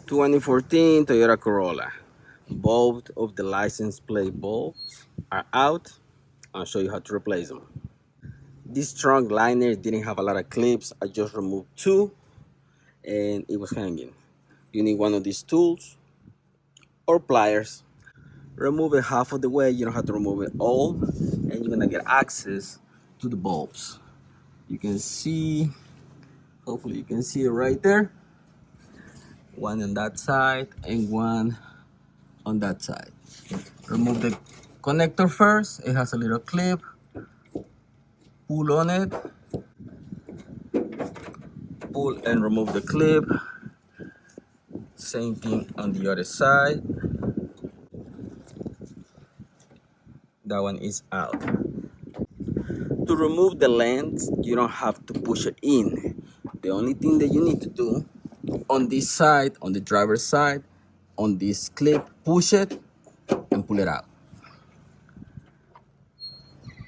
2014 Toyota Corolla. Both of the license plate bulbs are out. I'll show you how to replace them. This trunk liner didn't have a lot of clips. I just removed two and it was hanging. You need one of these tools or pliers. Remove it half of the way. You don't have to remove it all, and you're gonna get access to the bulbs. You can see, hopefully you can see it right there. One on that side and one on that side. Remove the connector first. It has a little clip. Pull on it. Pull and remove the clip. Same thing on the other side. That one is out. To remove the lens, you don't have to push it in. The only thing that you need to do on this side, on the driver's side, on this clip, push it and pull it out.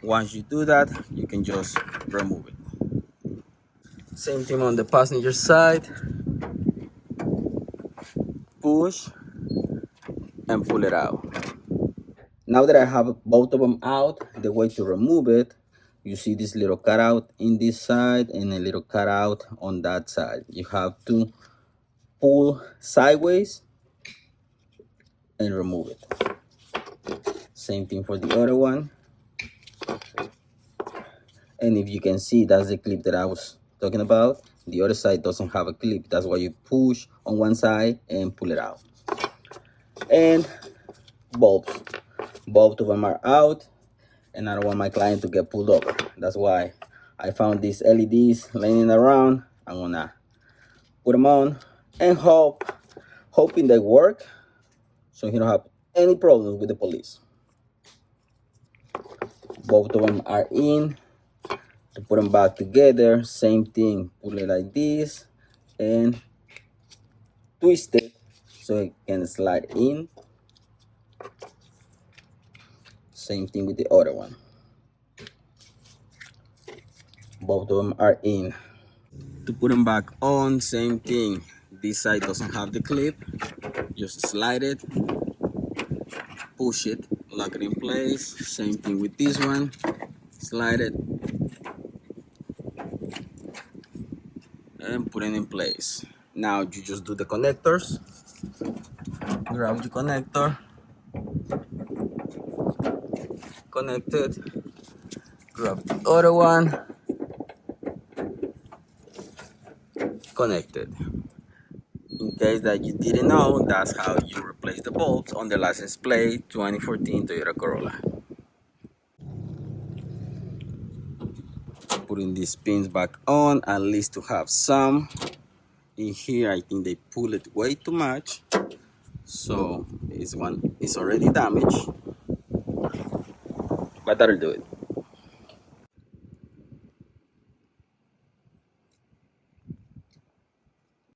Once you do that, you can just remove it. Same thing on the passenger side. Push and pull it out. Now that I have both of them out, the way to remove it, you see this little cutout in this side and a little cutout on that side. You have to pull sideways and remove it. Same thing for the other one. And if you can see, that's the clip that I was talking about. The other side doesn't have a clip. That's why you push on one side and pull it out. And bulbs. Both of them are out, and I don't want my client to get pulled over. That's why I found these LEDs laying around. I'm gonna put them on and hoping they work, so he don't have any problems with the police. Both of them are in. To put them back together, same thing. Pull it like this and twist it so it can slide in. Same thing with the other one. Both of them are in. To put them back on, same thing. This side doesn't have the clip. Just slide it, push it, lock it in place. Same thing with this one. Slide it and put it in place. Now you just do the connectors. Grab your connector. Connect it. Grab the other one. Connected. In case that you didn't know, that's how you replace the bulbs on the license plate 2014 Toyota Corolla. Putting these pins back on, at least to have some. In here, I think they pull it way too much. So this one is already damaged. But that'll do it.